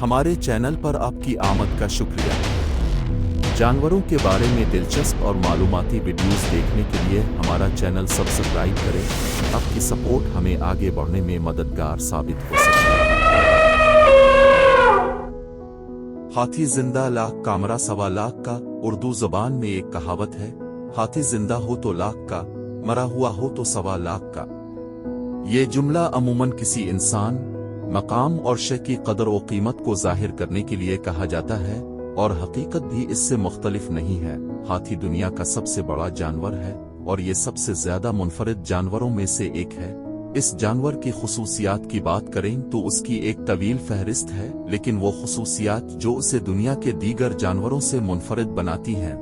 हमारे चैनल पर आपकी आमद का शुक्रिया। जानवरों के बारे में दिलचस्प और मालूमाती वीडियोस देखने के लिए हमारा चैनल सब्सक्राइब करें। आपकी सपोर्ट हमें आगे बढ़ने में मददगार साबित हो सकती है। हाथी जिंदा लाख का मरा सवा लाख का। उर्दू ज़बान में एक कहावत है, हाथी जिंदा हो तो लाख का, मरा हुआ हो तो सवा लाख का। ये जुमला अमूमन किसी इंसान, मकाम और शय की कदर व कीमत को जाहिर करने के लिए कहा जाता है, और हकीकत भी इससे मुख्तलिफ नहीं है। हाथी दुनिया का सबसे बड़ा जानवर है और ये सबसे ज्यादा मुनफरिद जानवरों में से एक है। इस जानवर की खुसूसियात की बात करें तो उसकी एक तवील फहरिस्त है, लेकिन वो खुसूसियात जो उसे दुनिया के दीगर जानवरों से मुनफरिद बनाती हैं,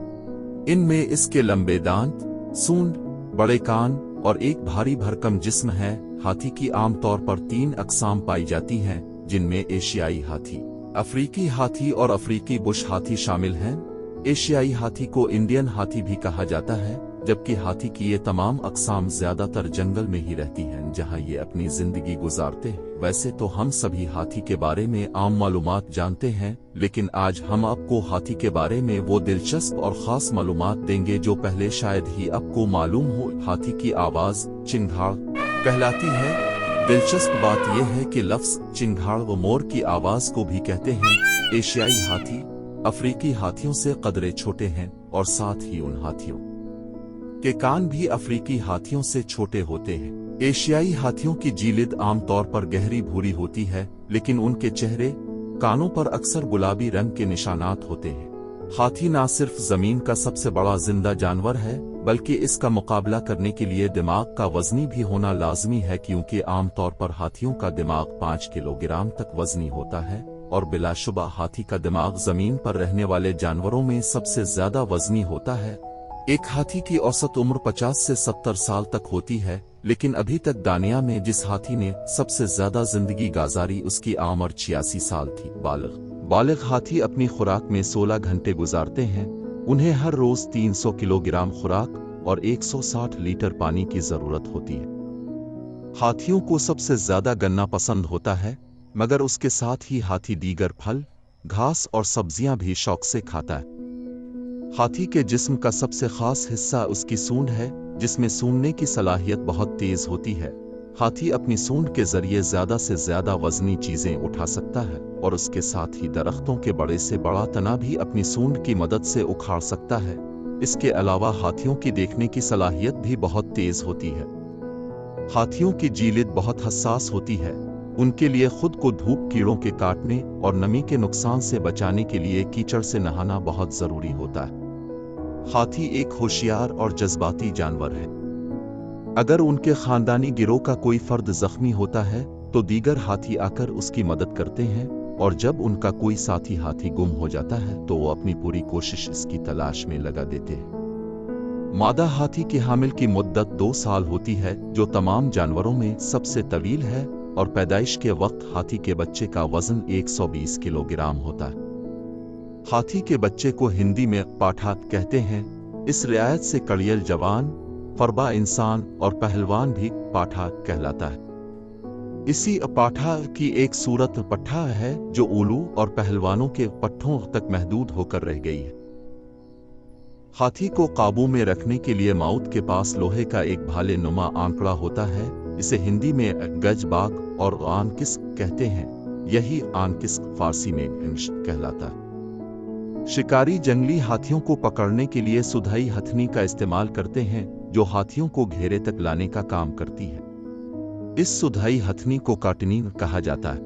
इनमें इसके लंबे दांत, सूंड, बड़े कान और एक भारी भरकम जिस्म है। हाथी की आमतौर पर 3 अक़साम पाई जाती हैं, जिनमें एशियाई हाथी, अफ्रीकी हाथी और अफ्रीकी बुश हाथी शामिल हैं। एशियाई हाथी को इंडियन हाथी भी कहा जाता है, जबकि हाथी की ये तमाम अक़साम ज्यादातर जंगल में ही रहती हैं, जहां ये अपनी जिंदगी गुजारते हैं। वैसे तो हम सभी हाथी के बारे में आम मालूमात जानते हैं, लेकिन आज हम आपको हाथी के बारे में वो दिलचस्प और ख़ास मालूमात देंगे जो पहले शायद ही आपको मालूम हो। हाथी की आवाज़ चिंघाड़ कहलाती है। दिलचस्प बात यह है कि लफ्ज़ चिंघाड़ व मोर की आवाज़ को भी कहते हैं। एशियाई हाथी अफ्रीकी हाथियों से कदरे छोटे हैं और साथ ही उन हाथियों के कान भी अफ्रीकी हाथियों से छोटे होते हैं। एशियाई हाथियों की जीलिद आमतौर पर गहरी भूरी होती है, लेकिन उनके चेहरे, कानों पर अक्सर गुलाबी रंग के निशानात होते हैं। हाथी न सिर्फ जमीन का सबसे बड़ा जिंदा जानवर है, बल्कि इसका मुकाबला करने के लिए दिमाग का वजनी भी होना लाजमी है, क्योंकि आमतौर पर हाथियों का दिमाग 5 किलोग्राम तक वजनी होता है और बिलाशुबा हाथी का दिमाग जमीन पर रहने वाले जानवरों में सबसे ज्यादा वजनी होता है। एक हाथी की औसत उम्र 50 से 70 साल तक होती है, लेकिन अभी तक दानिया में जिस हाथी ने सबसे ज्यादा जिंदगी गुजारी उसकी उम्र 86 साल थी। बालिग हाथी अपनी खुराक में 16 घंटे गुजारते हैं। उन्हें हर रोज 300 किलोग्राम खुराक और 160 लीटर पानी की जरूरत होती है। हाथियों को सबसे ज्यादा गन्ना पसंद होता है, मगर उसके साथ ही हाथी दीगर फल, घास और सब्जियां भी शौक से खाता है। हाथी के जिस्म का सबसे खास हिस्सा उसकी सूंड है, जिसमें सूंघने की सलाहियत बहुत तेज होती है। हाथी अपनी सूंड के जरिए ज्यादा से ज्यादा वजनी चीजें उठा सकता है और उसके साथ ही दरख्तों के बड़े से बड़ा तना भी अपनी सूंड की मदद से उखाड़ सकता है। इसके अलावा हाथियों की देखने की सलाहियत भी बहुत तेज होती है। हाथियों की जीलिद बहुत हसास होती है। उनके लिए खुद को धूप, कीड़ों के काटने और नमी के नुकसान से बचाने के लिए कीचड़ से नहाना बहुत जरूरी होता है। हाथी एक होशियार और जज्बाती जानवर है। अगर उनके खानदानी गिरोह का कोई फर्द जख्मी होता है तो दीगर हाथी आकर उसकी मदद करते हैं, और जब उनका कोई साथी हाथी गुम हो जाता है तो वो अपनी पूरी कोशिश इसकी तलाश में लगा देते हैं। मादा हाथी की हामिल की मुद्दत 2 साल होती है, जो तमाम जानवरों में सबसे तवील है, और पैदाइश के वक्त हाथी के बच्चे का वजन 120 किलोग्राम होता है। हाथी के बच्चे को हिंदी में पाठा कहते हैं। इस रियायत से कड़ियल जवान, फरबा इंसान और पहलवान भी पाठा कहलाता है। इसी पाठा की एक सूरत पट्ठा है, जो उलू और पहलवानों के पट्ठों तक महदूद होकर रह गई है। हाथी को काबू में रखने के लिए माउथ के पास लोहे का एक भाले नुमा आंकड़ा होता है। इसे हिंदी में गज बाग और आनकिस्क कहते हैं। यही आनकिस्क फारसी में इंश कहलाता है। शिकारी जंगली हाथियों को पकड़ने के लिए सुधाई हथनी का इस्तेमाल करते हैं, जो हाथियों को घेरे तक लाने का काम करती है। इस सुधाई हथनी को काटनीन कहा जाता है।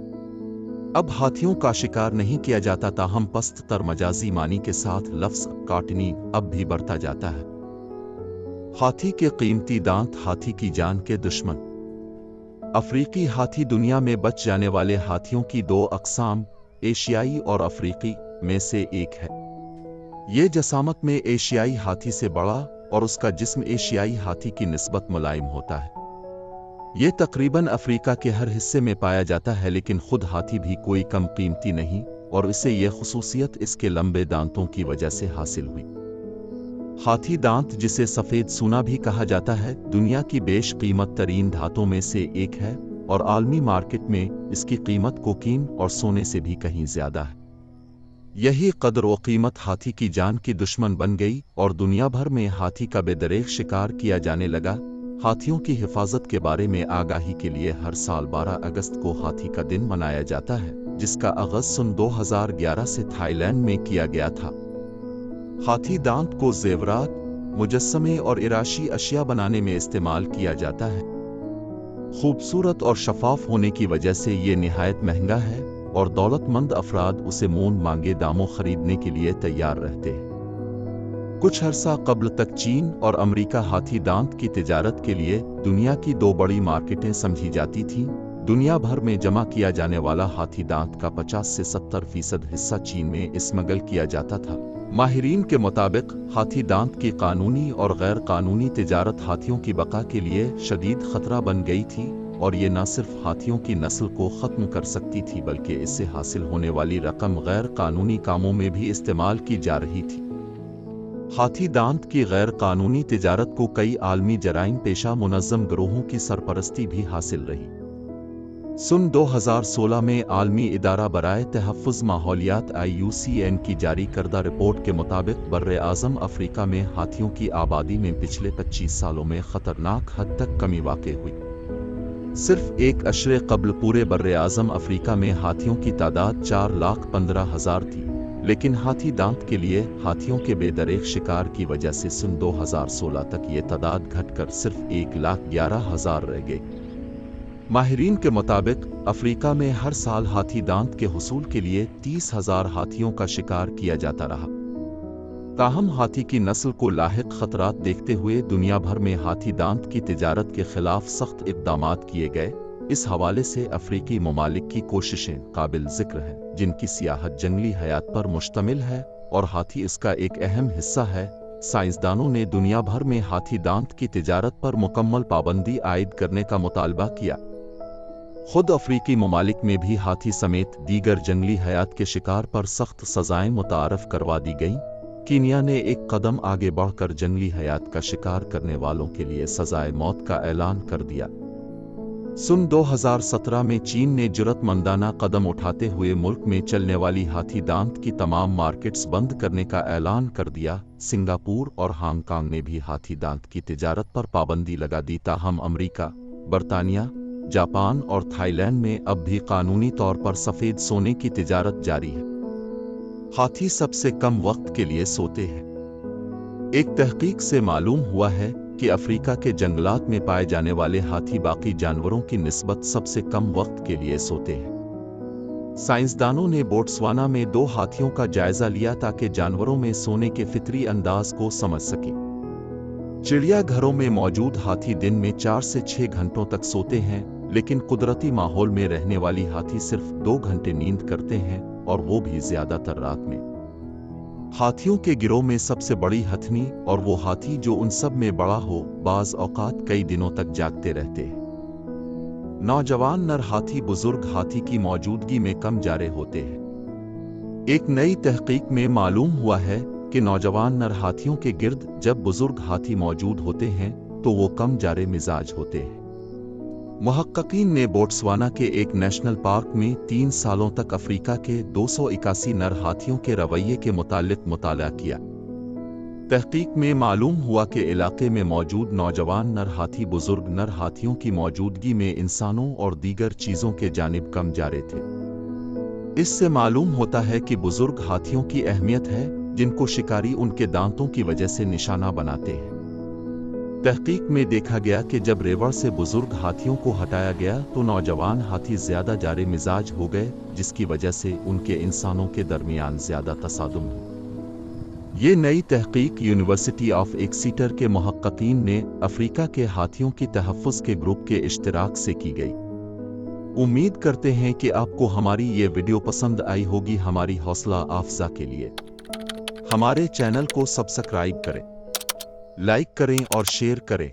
अब हाथियों का शिकार नहीं किया जाता, ताहम पस्त तर मजाजी मानी के साथ लफ्ज़ काटनीन अब भी बरता जाता है। हाथी के कीमती दांत हाथी की जान के दुश्मन। अफ्रीकी हाथी दुनिया में बच जाने वाले हाथियों की 2 अक़साम, एशियाई और अफ्रीकी में से एक है। ये जसामत में एशियाई हाथी से बड़ा और उसका जिस्म एशियाई हाथी की निस्बत मुलायम होता है। ये तकरीबन अफ्रीका के हर हिस्से में पाया जाता है, लेकिन खुद हाथी भी कोई कम कीमती नहीं, और इसे यह खुसूसियत इसके लंबे दांतों की वजह से हासिल हुई। हाथी दांत, जिसे सफेद सूना भी कहा जाता है, दुनिया की बेशकीमत तरीन धातों में से एक है। और आलमी मार्केट में इसकी कीमत कोकीन और सोने से भी कहीं ज्यादा है। यही कदर व कीमत हाथी की जान की दुश्मन बन गई और दुनिया भर में हाथी का बेदरेक शिकार किया जाने लगा। हाथियों की हिफाजत के बारे में आगाही के लिए हर साल 12 अगस्त को हाथी का दिन मनाया जाता है, जिसका आगाज सन 2011 से थाईलैंड में किया गया था। हाथी दांत को जेवरात, मुजस्समे और इराशी अशिया बनाने में इस्तेमाल किया जाता है। खूबसूरत और शफाफ होने की वजह से ये निहायत महंगा है और दौलतमंद अफराद उसे मून मांगे दामों खरीदने के लिए तैयार रहते हैं। कुछ अरसा कब्ल तक चीन और अमेरिका हाथी दांत की तिजारत के लिए दुनिया की 2 बड़ी मार्केटें समझी जाती थीं। दुनिया भर में जमा किया जाने वाला हाथी दांत का 50 से 70% हिस्सा चीन में स्मगल किया जाता था। माहिरीन के मुताबिक हाथी दांत की कानूनी और गैर कानूनी तिजारत हाथियों की बका के लिए शदीद खतरा बन गई थी और ये न सिर्फ हाथियों की नस्ल को ख़त्म कर सकती थी बल्कि इससे हासिल होने वाली रकम गैर कानूनी कामों में भी इस्तेमाल की जा रही थी। हाथी दांत की गैर कानूनी तिजारत को कई आलमी जराइम पेशा मुनज़्ज़म गिरोहों की सरपरस्ती भी हासिल रही। सन 2016 में आलमी इदारा बराए तहफ़्फ़ुज़ माहौलियात IUCN की जारी करदा रिपोर्ट के मुताबिक बर्रे आज़म अफ्रीका में हाथियों की आबादी में पिछले 25 सालों में ख़तरनाक हद तक कमी वाक़ई हुई। सिर्फ एक अशरे कब्ल पूरे बर्रे आज़म अफ्रीका में हाथियों की तादाद 4,15,000 थी, लेकिन हाथी दांत के लिए हाथियों के बेदरेक शिकार की वजह से सन 2016 तक ये तादाद घटकर सिर्फ 1,11,000 रह गई। माहिरीन के मुताबिक अफ्रीका में हर साल हाथी दांत के हुसूल के लिए 30,000 हाथियों का शिकार किया जाता रहा। ताहम हाथी की नस्ल को लाहिक खतरात देखते हुए दुनिया भर में हाथी दांत की तिजारत के खिलाफ सख्त इक़दामात किए गए। इस हवाले से अफ्रीकी ममालिक की कोशिशें काबिल ज़िक्र हैं, जिनकी सियाहत जंगली हयात पर मुश्तमिल है और हाथी इसका एक अहम हिस्सा है। साइंसदानों ने दुनिया भर में हाथी दांत की तिजारत पर मुकम्मल पाबंदी आयद करने का मुतालबा किया। खुद अफ्रीकी ममालिक में भी हाथी समेत दीगर जंगली हयात के शिकार पर सख्त सजाएं मुतारफ करवा दी गईं। कीनिया ने एक कदम आगे बढ़कर जंगली हयात का शिकार करने वालों के लिए सजाए मौत का ऐलान कर दिया। सन 2017 में चीन ने जुर्रतमंदाना कदम उठाते हुए मुल्क में चलने वाली हाथी दांत की तमाम मार्केट्स बंद करने का ऐलान कर दिया। सिंगापुर और हांगकांग ने भी हाथी दांत की तिजारत पर पाबंदी लगा दी। ताहम अमेरिका, बरतानिया, जापान और थाईलैंड में अब भी कानूनी तौर पर सफ़ेद सोने की तिजारत जारी है। हाथी सबसे कम वक्त के लिए सोते हैं। एक तहकीक से मालूम हुआ है कि अफ्रीका के जंगलात में पाए जाने वाले हाथी बाकी जानवरों की निस्बत सबसे कम वक्त के लिए सोते हैं। साइंसदानों ने बोट्सवाना में 2 हाथियों का जायजा लिया ताकि जानवरों में सोने के फितरी अंदाज को समझ सकें। चिड़ियाघरों में मौजूद हाथी दिन में 4 से 6 घंटों तक सोते हैं, लेकिन कुदरती माहौल में रहने वाली हाथी सिर्फ 2 घंटे नींद करते हैं और वो भी ज्यादातर रात में। हाथियों के गिरोह में सबसे बड़ी हथनी और वो हाथी जो उन सब में बड़ा हो, बाज औकात कई दिनों तक जागते रहते हैं। नौजवान नर हाथी बुजुर्ग हाथी की मौजूदगी में कम जारे होते हैं। एक नई तहकीक में मालूम हुआ है कि नौजवान नर हाथियों के गिर्द जब बुजुर्ग हाथी मौजूद होते हैं तो वो कम जारे मिजाज होते हैं। मुहक्किकीन ने बोट्सवाना के एक नेशनल पार्क में 3 सालों तक अफ्रीका के 281 नर हाथियों के रवैये के मुतालिक मुताला किया। तहकीक में मालूम हुआ कि इलाके में मौजूद नौजवान नर हाथी बुजुर्ग नर हाथियों की मौजूदगी में इंसानों और दीगर चीजों के जानिब कम जारे थे। इससे मालूम होता है कि बुजुर्ग हाथियों की अहमियत है, जिनको शिकारी उनके दांतों की वजह से निशाना बनाते हैं। तहकीक में देखा गया कि जब रेवड़ से बुजुर्ग हाथियों को हटाया गया तो नौजवान हाथी ज्यादा जारे मिजाज हो गए, जिसकी वजह से उनके इंसानों के दरमियान ज्यादा तसादुम हुआ। ये नई तहकीक यूनिवर्सिटी ऑफ एक्सीटर के मुहक्किकीन ने अफ्रीका के हाथियों की तहफ़्फ़ुज़ के ग्रुप के इश्तिराक से की गई। उम्मीद करते हैं कि आपको हमारी ये वीडियो पसंद आई होगी। हमारी हौसला अफजा के लिए हमारे चैनल को सब्सक्राइब करें, लाइक करें और शेयर करें।